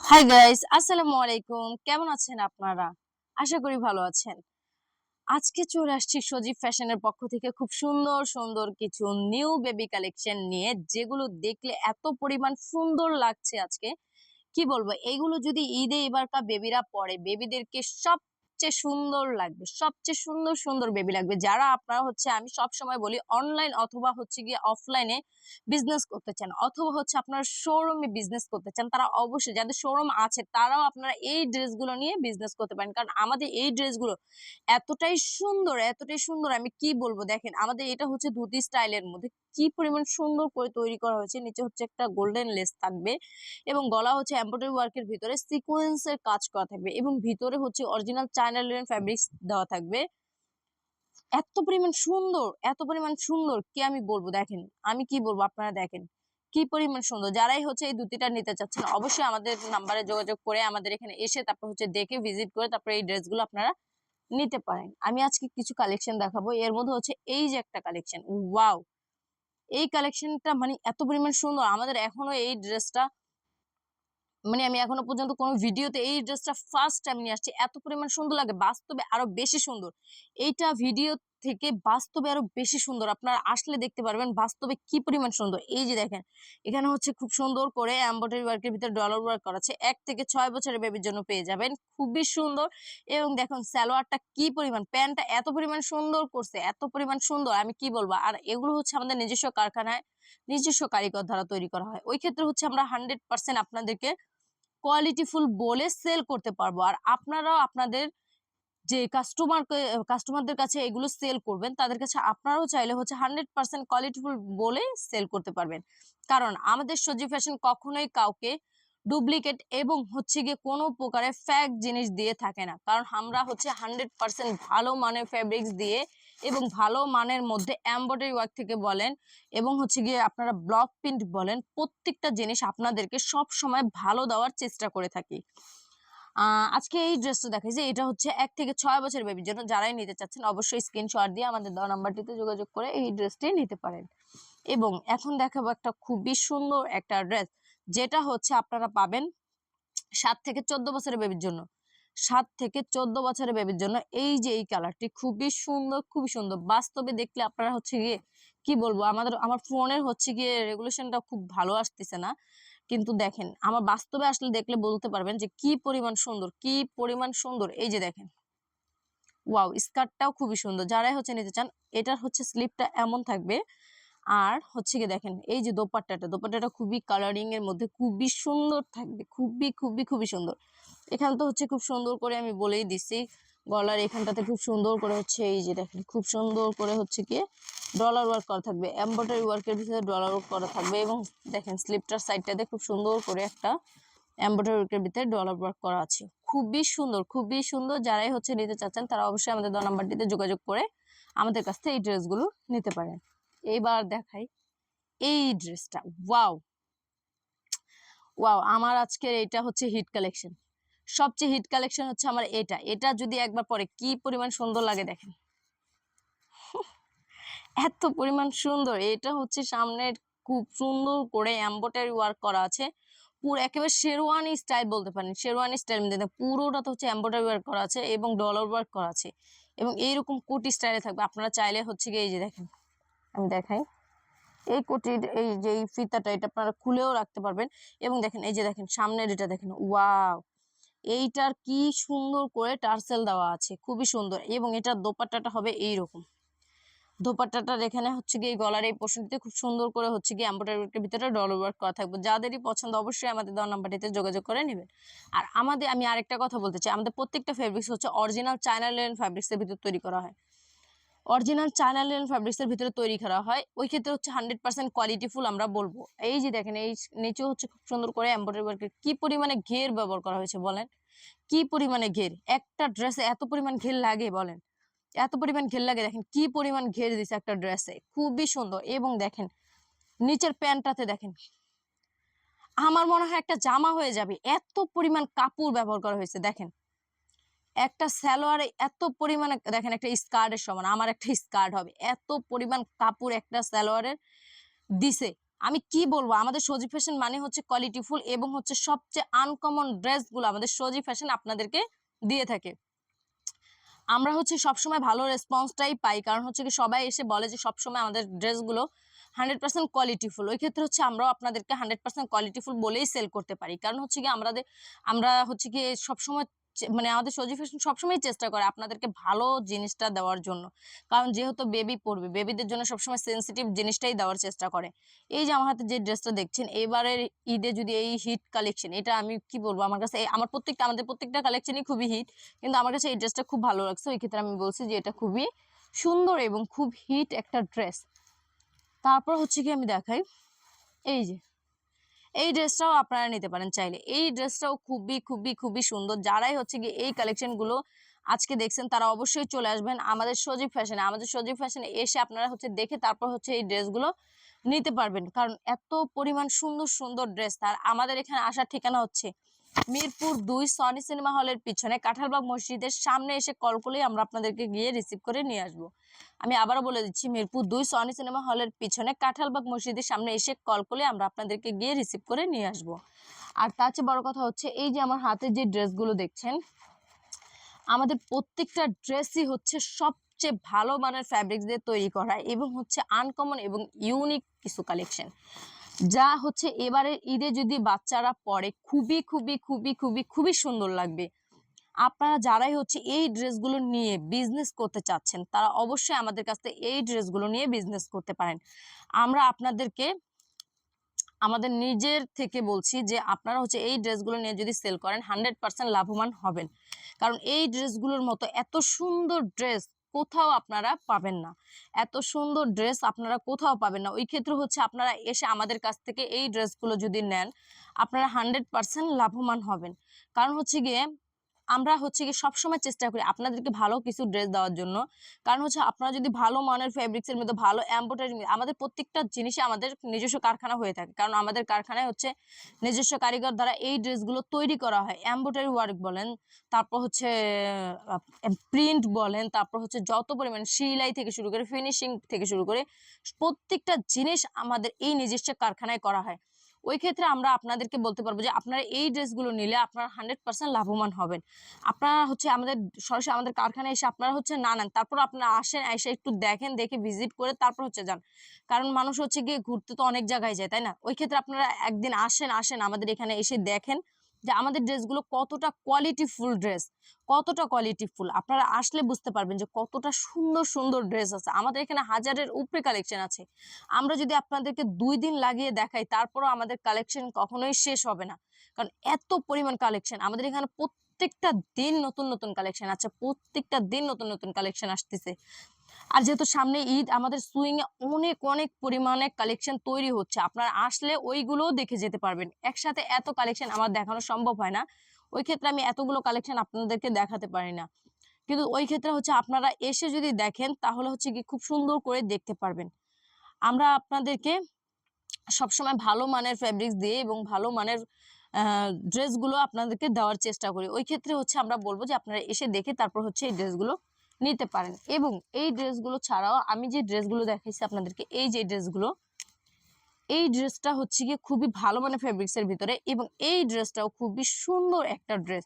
Hi guys, আসসালামু আলাইকুম। কেমন আছেন আপনারা? আশা করি ভালো আছেন। আজকে চলে আসছি সজীব ফ্যাশনের পক্ষ থেকে খুব সুন্দর সুন্দর কিছু নিউ বেবি কালেকশন নিয়ে, যেগুলো দেখলে এত পরিমাণ সুন্দর লাগছে আজকে কি বলবো। এইগুলো যদি ঈদে এবারকার বেবিরা পরে, বেবিদেরকে সবচেয়ে সুন্দর লাগবে, সবচেয়ে সুন্দর সুন্দর বেবি লাগবে। যারা আপনারা আমি সব সময় বলি অনলাইন অথবা গিয়ে অফলাইনে বিজনেস করতে চান, অথবা আপনারা শোরুমে বিজনেস করতে চান, তারা অবশ্যই, যাদের শোরুম আছে তারাও আপনারা এই ড্রেসগুলো নিয়ে বিজনেস করতে পারেন। কারণ আমাদের এই ড্রেসগুলো এতটাই সুন্দর, এতটাই সুন্দর, আমি কি বলবো। দেখেন আমাদের এটা ধুতি স্টাইলের মধ্যে কি পরিমাণ সুন্দর করে তৈরি করা হয়েছে। নিচে একটা গোল্ডেন লেস থাকবে এবং গলা এমব্রয়ডারি ওয়ার্কের ভিতরে সিকোয়েন্সের কাজ করা থাকবে এবং ভিতরে অরিজিনাল চায়না লিনেন ফ্যাব্রিক্স দেওয়া থাকবে। এত পরিমাণ সুন্দর, এত পরিমাণ সুন্দর কি আমি বলবো। দেখেন আমি কি বলবো, আপনারা দেখেন কি পরিমাণ সুন্দর। যারাই এই দুটিটা নিতে চাচ্ছেন অবশ্যই আমাদের নাম্বারে যোগাযোগ করে আমাদের এখানে এসে তারপর দেখে ভিজিট করে তারপরে এই ড্রেসগুলো আপনারা নিতে পারেন। আমি আজকে কিছু কালেকশন দেখাবো। এর মধ্যে এই যে একটা কালেকশন, ওয়াও, এই কালেকশনটা এত পরিমাণ সুন্দর। আমাদের এখনো এই ড্রেসটা আমি এখনো পর্যন্ত কোনো ভিডিওতে এই ড্রেসটা ফার্স্ট টাইম নিয়ে আসছি। এত পরিমাণ সুন্দর লাগে, বাস্তবে আরো বেশি সুন্দর। এইটা ভিডিও থেকে বাস্তবে আরো বেশি সুন্দর। আপনারা আসলে দেখতে পারবেন বাস্তবে কি পরিমাণ সুন্দর। এই যে দেখেন এখানে খুব সুন্দর করে এমব্রয়ডারি ওয়ার্কের ভিতরে ডলার ওয়ার্ক করা আছে। 1 থেকে 6 বছরের বেবির জন্য পেয়ে যাবেন, খুবই সুন্দর। এবং দেখুন সালোয়ারটা কি পরিমাণ, প্যান্টটা এত পরিমাণ সুন্দর করছে, এত পরিমাণ সুন্দর আমি কি বলবো। আর এগুলো আমাদের নিজস্ব কারখানায় নিজস্ব কারিগর দ্বারা তৈরি করা হয়। ওই ক্ষেত্রে আমরা 100% আপনাদেরকে কোয়ালিটিফুল বলে সেল করতে পারবো। আর আপনারাও আপনাদের যে কাস্টমারদের কাছে এগুলো সেল করবেন, তাদের কাছে আপনারাও চাইলে 100% কোয়ালিটিফুল বলে সেল করতে পারবেন। কারণ আমাদের সজীব ফ্যাশন কখনোই কাউকে ডুপ্লিকেট এবং গিয়ে কোনো প্রকারের ফ্যাক জিনিস দিয়ে থাকে না। কারণ আমরা 100% ভালো মানের ফেব্রিক্স দিয়ে এবং ভালো মানের মধ্যে এমব্রয়ডারি ওয়ার্ক থেকে বলেন এবং গিয়ে আপনারা ব্লক প্রিন্ট বলেন, প্রত্যেকটা জিনিস আপনাদেরকে সব সময় ভালো দেওয়ার চেষ্টা করে থাকি। আজকে এই ড্রেসটা দেখাই যে এটা 1 থেকে 6 বছরের বেবির জন্য। যারাই নিতে চাচ্ছেন অবশ্যই স্ক্রিনশট দিয়ে আমাদের দেওয়া নাম্বারটিতে যোগাযোগ করে এই ড্রেসটি নিতে পারেন। এবং এখন দেখাবো একটা খুবই সুন্দর একটা ড্রেস, যেটা আপনারা পাবেন 7 থেকে 14 বছরের বেবির জন্য। 7 থেকে 14 বছরের বেবির জন্য এই যে এই কালারটি খুবই সুন্দর, খুবই সুন্দর। বাস্তবে দেখলে আপনারা গিয়ে কি বলবো, আমার ফোনের গিয়ে রেগুলেশনটা খুব ভালো আসতেছে না, কিন্তু দেখেন আমার বাস্তবে আসলে দেখলে বলতে পারবেন যে কি পরিমাণ সুন্দর, কি পরিমাণ সুন্দর। এই যে দেখেন, ওয়াও, স্কার্টটাও খুবই সুন্দর। যারাই নিতে চান, এটার স্লিপটা এমন থাকবে। আর কি দেখেন এই যে দোপাট্টাটা খুবই কালারিং এর মধ্যে খুবই সুন্দর থাকবে, খুবই খুবই খুবই সুন্দর। এখানে তো খুব সুন্দর করে আমি বলেই দিছি, গলার এখানটাতে খুব সুন্দর করে এই যে দেখেন খুব সুন্দর করে কি ডলার ওয়ার্ক করা থাকবে, এমব্রয়ডারি ওয়ার্কের ভিতরে ডলার ওয়ার্ক করা থাকবে। এবং দেখেন স্লিপটার সাইডটাতে খুব সুন্দর করে একটা এমব্রয়ডারি ওয়ার্কের ভিতরে ডলার ওয়ার্ক করা আছে, খুবই সুন্দর, খুবই সুন্দর। যারাই নিতে চাচ্ছেন তারা অবশ্যই আমাদের দেওয়া নাম্বারটিতে যোগাযোগ করে আমাদের কাছ থেকে এই ড্রেসগুলো নিতে পারেন। এইবার দেখাই এই ড্রেসটা, ওয়াও ওয়াও, আমার আজকের এটা হিট কালেকশন। সবচেয়ে হিট কালেকশন আমার এটা। এটা যদি একবার পরে কি পরিমাণ সুন্দর লাগে দেখেন, এত পরিমাণ সুন্দর। এটা সামনে খুব সুন্দর করে এমব্রয়ডারি ওয়ার্ক করা আছে, পুরো একেবারে শেরওয়ানি স্টাইল বলতে পারেন, শেরওয়ানি স্টাইল পুরোটা তো এমব্রয়ডারি ওয়ার্ক করা আছে এবং ডলার ওয়ার্ক করা আছে এবং এইরকম কোটি স্টাইলে থাকবে। আপনারা চাইলে গিয়ে এই যে দেখেন, আমি দেখাই এই কোটির এই যে এই ফিতাটা, এটা আপনারা খুলেও রাখতে পারবেন। এবং দেখেন এই যে দেখেন সামনের এটা দেখেন, ওয়াও, এইটার কি সুন্দর করে টার্সেল দেওয়া আছে, খুবই সুন্দর। এবং এটার দোপাট্টাটা হবে এইরকম, দোপাট্টাটার এখানে গিয়ে গলার এই পোর্শনটিতে খুব সুন্দর করে গিয়ে এমব্রয়ডারি ওয়ার্কের ভিতরে ডলার ওয়ার্ক করা থাকবে। যাদেরই পছন্দ অবশ্যই আমাদের দেওয়া নাম্বারটিতে যোগাযোগ করে নেবেন। আর আমি আরেকটা কথা বলতে চাই, আমাদের প্রত্যেকটা ফেব্রিক্স অরিজিনাল চায়না লিনেন ফ্যাব্রিক্সের ভিতর তৈরি করা হয়, অরিজিনাল চায়না লিনেন ফ্যাব্রিক্সের ভিতরে তৈরি করা হয়। ওই ক্ষেত্রে 100% কোয়ালিটিফুল আমরা বলবো। এই যে দেখেন এই নিচে খুব সুন্দর করে এমব্রয়ডারি ওয়ার্কের কি পরিমাণে ঘের ব্যবহার করা হয়েছে বলেন, কি পরিমাণে ঘের। একটা ড্রেসে এত পরিমাণ ঘের লাগে বলেন, এত পরিমাণ ঘের লাগে। দেখেন কি পরিমাণ ঘের দিছে একটা ড্রেসে, খুবই সুন্দর। এবং দেখেন নিচের প্যান্টটাতে দেখেন, আমার মনে হয় একটা জামা হয়ে যাবে, এত পরিমাণ কাপড় ব্যবহার করা হয়েছে। দেখেন একটা সালোয়ারে এত পরিমাণে, দেখেন একটা স্কার্টের সমান, আমার একটা স্কার্ট হবে, এত পরিমাণ কাপড় একটা সালোয়ারের দিছে। আমি কি বলবো, আমাদের সজীব ফ্যাশন মানে হচ্ছে কোয়ালিটিফুল এবং হচ্ছে সবচেয়ে আনকমন ড্রেসগুলো আমাদের সজীব ফ্যাশন আপনাদেরকে দিয়ে থাকে। আমরা হচ্ছে সবসময় ভালো রেসপন্সটাই পাই, কারণ হচ্ছে কি সবাই এসে বলে যে সবসময় আমাদের ড্রেসগুলো 100% কোয়ালিটিফুল। ওই ক্ষেত্রে হচ্ছে আমরাও আপনাদেরকে 100% কোয়ালিটিফুল বলেই সেল করতে পারি, কারণ হচ্ছে কি আমরা হচ্ছে কি সবসময় মানে আমাদের সজীব ফ্যাশন সবসময় চেষ্টা করে আপনাদেরকে ভালো জিনিসটা দেওয়ার জন্য, কারণ যেহেতু বেবি পড়বে, বেবিদের জন্য সবসময় সেন্সিটিভ জিনিসটাই দেওয়ার চেষ্টা করে। এই যে আমার হাতে যে ড্রেসটা দেখছেন, এবারের ঈদে যদি এই হিট কালেকশন, এটা আমি কি বলবো, আমার কাছে আমাদের প্রত্যেকটা কালেকশনই খুবই হিট, কিন্তু আমার কাছে এই ড্রেসটা খুব ভালো লাগছে। ওই ক্ষেত্রে আমি বলছি যে এটা খুবই সুন্দর এবং খুব হিট একটা ড্রেস। তারপর হচ্ছে কি আমি দেখাই, এই যে এই ড্রেসটাও আপনারা নিতে পারেন চাইলে। এই ড্রেসটাও খুবই খুবই খুবই সুন্দর। যারাই হচ্ছে কি এই কালেকশনগুলো আজকে দেখছেন তারা অবশ্যই চলে আসবেন আমাদের সজীব ফ্যাশনে। আমাদের সজীব ফ্যাশনে এসে আপনারা হচ্ছে দেখে তারপর হচ্ছে এই ড্রেসগুলো নিতে পারবেন, কারণ এত পরিমাণ সুন্দর সুন্দর ড্রেস। আর আমাদের এখানে আসার ঠিকানা হচ্ছে মিরপুর 2 সনি সিনেমা হলের পিছনে কাঁঠালবাগ মসজিদের সামনে। এসে কল করলেই আমরা আপনাদেরকে গিয়ে রিসিভ করে নিয়ে আসবো। আমি আবারও বলে দিচ্ছি, মিরপুর 2 সনি সিনেমা হলের পিছনে কাঁঠালবাগ মসজিদের সামনে এসে কল করলে আমরা আপনাদেরকে গিয়ে রিসিভ করে নিয়ে আসবো। আর তার চেয়ে বড় কথা হচ্ছে, এই যে আমার হাতে যে ড্রেসগুলো দেখছেন, আমাদের প্রত্যেকটা ড্রেসই হচ্ছে সবচেয়ে ভালো মানের ফ্যাব্রিক্স দিয়ে তৈরি করা এবং হচ্ছে আনকমন এবং ইউনিক কিছু কালেকশন, যা হচ্ছে এবারের ঈদে যদি বাচ্চারা পরে খুবই খুবই খুবই খুবই খুবই সুন্দর লাগবে। আপনারা যারাই হচ্ছে এই ড্রেসগুলো নিয়ে বিজনেস করতে চাচ্ছেন, তারা অবশ্যই আমাদের কাছ থেকে এই ড্রেসগুলো নিয়ে বিজনেস করতে পারেন। আমরা আপনাদেরকে আমাদের নিজের থেকে বলছি যে আপনারা হচ্ছে এই ড্রেসগুলো নিয়ে যদি সেল করেন 100% লাভবান হবেন, কারণ এই ড্রেসগুলোর মতো এত সুন্দর ড্রেস কোথাও আপনারা পাবেন না। এত সুন্দর ড্রেস আপনারা কোথাও পাবেন না। ওই ক্ষেত্রে হচ্ছে আপনারা এসে আমাদের কাছ থেকে এই ড্রেসগুলো যদি নেন, আপনারা 100% লাভবান হবেন। কারণ হচ্ছে গিয়ে আমরা হচ্ছে কি সবসময় চেষ্টা করি আপনাদেরকে ভালো কিছু ড্রেস দেওয়ার জন্য, কারণ হচ্ছে আপনারা যদি ভালো মানের ফেব্রিক্স এর মধ্যে ভালো এমব্রয়ডারি, আমাদের প্রত্যেকটা জিনিসে আমাদের নিজস্ব কারখানা হয়ে থাকে, কারণ আমাদের কারখানায় হচ্ছে নিজস্ব কারিগর দ্বারা এই ড্রেসগুলো তৈরি করা হয়। এমব্রয়ডারি ওয়ার্ক বলেন, তারপর হচ্ছে প্রিন্ট বলেন, তারপর হচ্ছে যত পরিমাণ সেলাই থেকে শুরু করে ফিনিশিং থেকে শুরু করে প্রত্যেকটা জিনিস আমাদের এই নিজস্ব কারখানায় করা হয়। ওই ক্ষেত্রে আমরা আপনাদেরকে বলতে পারবো যে আপনারা এই ড্রেসগুলো নিলে আপনারা 100% লাভবান হবেন। আপনারা হচ্ছে আমাদের সরাসরি আমাদের কারখানায় এসে আপনারা হচ্ছে না নেন, তারপর আপনারা আসেন, এসে একটু দেখেন, দেখে ভিজিট করে তারপর হচ্ছে যান, কারণ মানুষ হচ্ছে গিয়ে ঘুরতে তো অনেক জায়গায় যায়, তাই না? ওই ক্ষেত্রে আপনারা একদিন আসেন আমাদের এখানে এসে দেখেন যে আমাদের ড্রেসগুলো কতটা কোয়ালিটিফুল ড্রেস, কতটা কোয়ালিটিফুল। আপনারা আসলে বুঝতে পারবেন যে কতটা সুন্দর সুন্দর ড্রেস আছে আমাদের এখানে, হাজারের উপরে কালেকশন আছে। আমরা যদি আপনাদেরকে 2 দিন লাগিয়ে দেখাই তারপরও আমাদের কালেকশন কখনোই শেষ হবে না, কারণ এত পরিমাণ কালেকশন আমাদের এখানে। প্রত্যেকটা দিন নতুন নতুন কালেকশন আছে, প্রত্যেকটা দিন নতুন নতুন কালেকশন আসতেছে। আর যেহেতু সামনে ঈদ, আমাদের সুইং এ অনেক অনেক পরিমাণে কালেকশন তৈরি হচ্ছে। আপনারা আসলে ওইগুলোও দেখে যেতে পারবেন। একসাথে এত কালেকশন আমার দেখানো সম্ভব হয় না, ওই ক্ষেত্রে আমি এতগুলো কালেকশন আপনাদেরকে দেখাতে পারি না, কিন্তু ওই ক্ষেত্রে হচ্ছে আপনারা এসে যদি দেখেন তাহলে হচ্ছে কি খুব সুন্দর করে দেখতে পারবেন। আমরা আপনাদেরকে সবসময় ভালো মানের ফেব্রিক্স দিয়ে এবং ভালো মানের ড্রেসগুলো আপনাদেরকে দেওয়ার চেষ্টা করি। ওই ক্ষেত্রে হচ্ছে আমরা বলবো যে আপনারা এসে দেখে তারপর হচ্ছে এই ড্রেসগুলো নিতে পারেন। এবং এই ড্রেসগুলো ছাড়াও আমি যে ড্রেসগুলো দেখাইছি আপনাদেরকে, এই যে ড্রেসগুলো, এই ড্রেসটা হচ্ছে গিয়ে খুবই ভালো মানের ফেব্রিক্স এর ভিতরে এবং এই ড্রেসটাও খুবই সুন্দর একটা ড্রেস।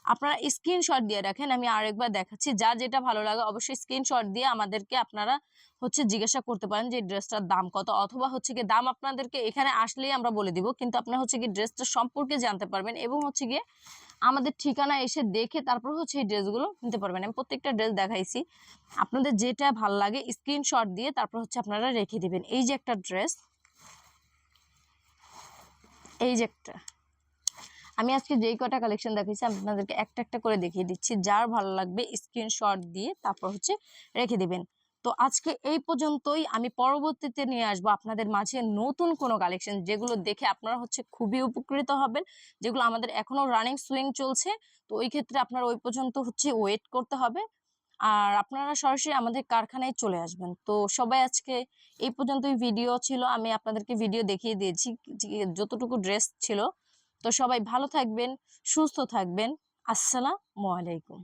আপনারা স্ক্রিনশট দিয়ে রাখেন, আমি আরেকবার দেখাচ্ছি। যা যেটা ভালো লাগে অবশ্যই স্ক্রিনশট দিয়ে আমাদেরকে আপনারা হচ্ছে জিজ্ঞাসা করতে পারেন যে ড্রেসটার দাম কত, অথবা হচ্ছে কি দাম আপনাদেরকে এখানে আসলেই আমরা বলে দিব, কিন্তু আপনারা হচ্ছে কি ড্রেসটা সম্পর্কে জানতে পারবেন এবং হচ্ছে গিয়ে আমাদের ঠিকানা এসে দেখে তারপর হচ্ছে এই ড্রেসগুলো নিতে পারবেন। আমি প্রত্যেকটা ড্রেস দেখাইছি, আপনাদের যেটা ভালো লাগে স্ক্রিনশট দিয়ে তারপর হচ্ছে আপনারা রেখে দিবেন। এই যে একটা ড্রেস, এই যে একটা, আমি আজকে যেই কটা কালেকশন দেখাইছি আপনাদেরকে একটা একটা করে দেখিয়ে দিচ্ছি, যার ভালো লাগবে স্ক্রিনশট দিয়ে তারপর হচ্ছে রেখে দিবেন। তো আজকে এই পর্যন্তই। আমি পরবর্তীতে নিয়ে আসবো আপনাদের মাঝে নতুন কোনো কালেকশন, যেগুলো দেখে আপনারা হচ্ছে খুবই উপকৃত হবেন, যেগুলো আমাদের এখনো রানিং সুইং চলছে। তো ওই ক্ষেত্রে আপনারা ওই পর্যন্ত হচ্ছে ওয়েট করতে হবে, আর আপনারা সরাসরি আমাদের কারখানায় চলে আসবেন। তো সবাই আজকে এই পর্যন্তই ভিডিও ছিল, আমি আপনাদেরকে ভিডিও দেখিয়ে দিয়েছি যতটুকু ড্রেস ছিল। তো সবাই ভালো থাকবেন, সুস্থ থাকবেন। আসসালামু আলাইকুম।